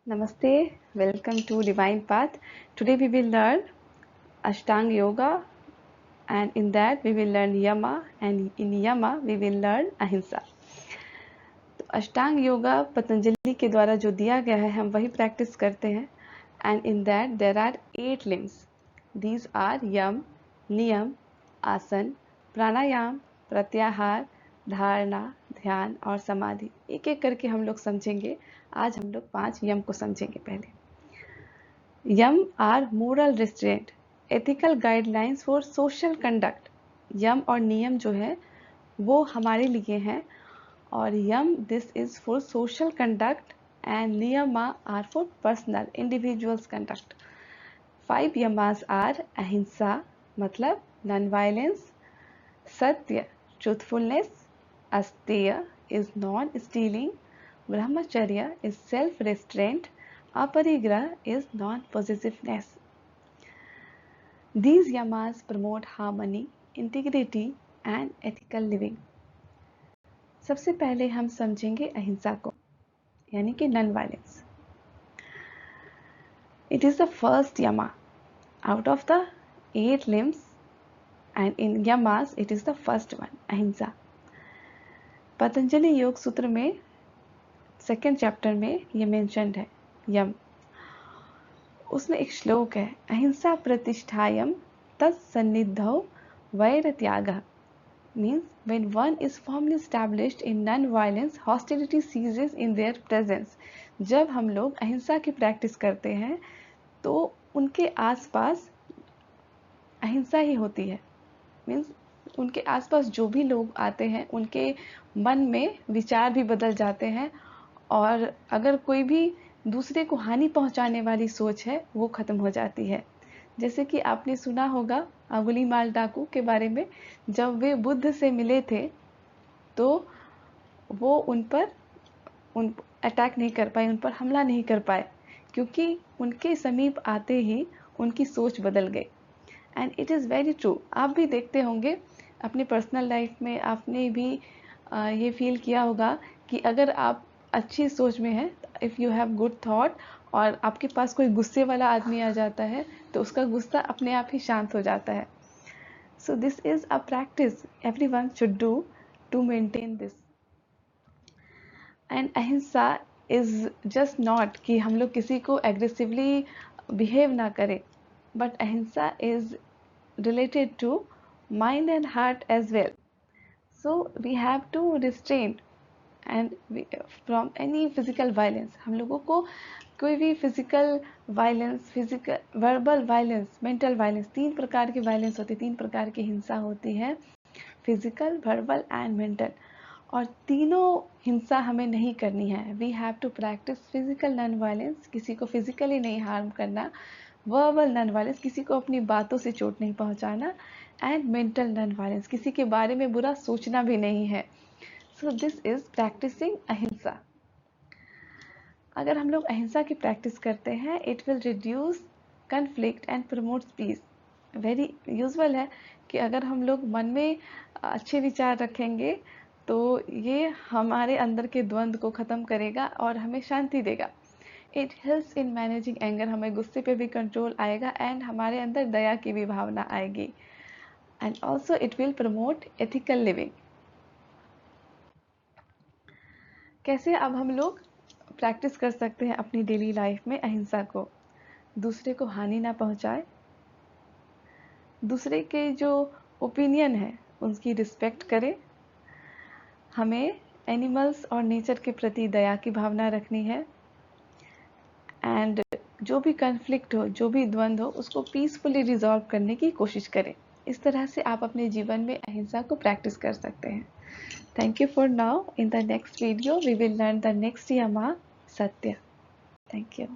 Namaste, welcome to Divine Path. Today we will learn Ashtanga Yoga, and in that we will learn Yama, and in Yama we will learn Ahimsa. तो अष्टांग योगा पतंजलि के द्वारा जो दिया गया है हम वही प्रैक्टिस करते हैं, and in that there are 8 limbs. These are यम, नियम, आसन, प्राणायाम, प्रत्याहार, धारणा, ध्यान और समाधि. एक एक करके हम लोग समझेंगे. आज हम लोग 5 यम को समझेंगे. पहले yama are moral restraint, ethical guidelines for social conduct. यम और नियम जो है वो हमारे लिए हैं, और yama this is for social conduct and niyama are for personal individuals conduct. 5 yamas are ahimsa मतलब non violence, satya truthfulness, asteya is non stealing, Brahmacharya is self-restraint, Aparigraha is non-possessiveness. These yamas promote harmony, integrity and ethical living. सबसे पहले हम समझेंगे अहिंसा को, यानी कि non violence. It is the first yama out of the 8 limbs, and in yamas it is the first one, अहिंसा. पतंजलि योग सूत्र में 2nd चैप्टर में ये मेंशन्ड है यम. उसमें एक श्लोक है, अहिंसा प्रतिष्ठायम तत्सन्निधौ वैर त्यागः. Means when one is firmly established in non violence, hostility ceases in their presence. जब हम लोग अहिंसा की प्रैक्टिस करते हैं तो उनके आसपास अहिंसा ही होती है. मीन्स उनके आसपास जो भी लोग आते हैं उनके मन में विचार भी बदल जाते हैं, और अगर कोई भी दूसरे को हानि पहुंचाने वाली सोच है वो खत्म हो जाती है. जैसे कि आपने सुना होगा अंगुलीमाल डाकू के बारे में. जब वे बुद्ध से मिले थे तो वो उन अटैक नहीं कर पाए, उन पर हमला नहीं कर पाए, क्योंकि उनके समीप आते ही उनकी सोच बदल गई. And it is very true. आप भी देखते होंगे अपनी पर्सनल लाइफ में, आपने भी ये फील किया होगा कि अगर आप अच्छी सोच में है, if you have good thought, और आपके पास कोई गुस्से वाला आदमी आ जाता है तो उसका गुस्सा अपने आप ही शांत हो जाता है. So this is a practice everyone should do to maintain this. And ahimsa is just not कि हम लोग किसी को एग्रेसिवली बिहेव ना करें, but ahimsa is related to mind and heart as well. So we have to restrain and from any physical violence. हम लोगों को कोई भी physical violence, physical verbal violence, mental violence, 3 प्रकार की वायलेंस होती है, 3 प्रकार की हिंसा होती है, फिजिकल, वर्बल एंड मेंटल. और तीनों हिंसा हमें नहीं करनी है. We have to practice physical non violence, किसी को फिजिकली नहीं हार्म करना, वर्बल नॉन वायलेंस, किसी को अपनी बातों से चोट नहीं पहुंचाना, एंड मेंटल नॉन वायलेंस, किसी के बारे में बुरा सोचना भी नहीं है. सो दिस इज प्रैक्टिसिंग अहिंसा. अगर हम लोग अहिंसा की प्रैक्टिस करते हैं, it will reduce conflict and promotes peace. Very usual है कि अगर हम लोग मन में अच्छे विचार रखेंगे तो ये हमारे अंदर के द्वंद्व को ख़त्म करेगा और हमें शांति देगा. It helps in managing anger. हमें गुस्से पे भी कंट्रोल आएगा एंड हमारे अंदर दया की भी भावना आएगी. And also it will promote ethical living. कैसे अब हम लोग प्रैक्टिस कर सकते हैं अपनी डेली लाइफ में अहिंसा को? दूसरे को हानि ना पहुंचाए, दूसरे के जो ओपिनियन है उसकी रिस्पेक्ट करें, हमें एनिमल्स और नेचर के प्रति दया की भावना रखनी है, एंड जो भी कन्फ्लिक्ट हो, जो भी द्वंद्व हो, उसको पीसफुली रिजॉल्व करने की कोशिश करें. इस तरह से आप अपने जीवन में अहिंसा को प्रैक्टिस कर सकते हैं. Thank you for now. In the next video, we will learn the next yama, Satya. Thank you.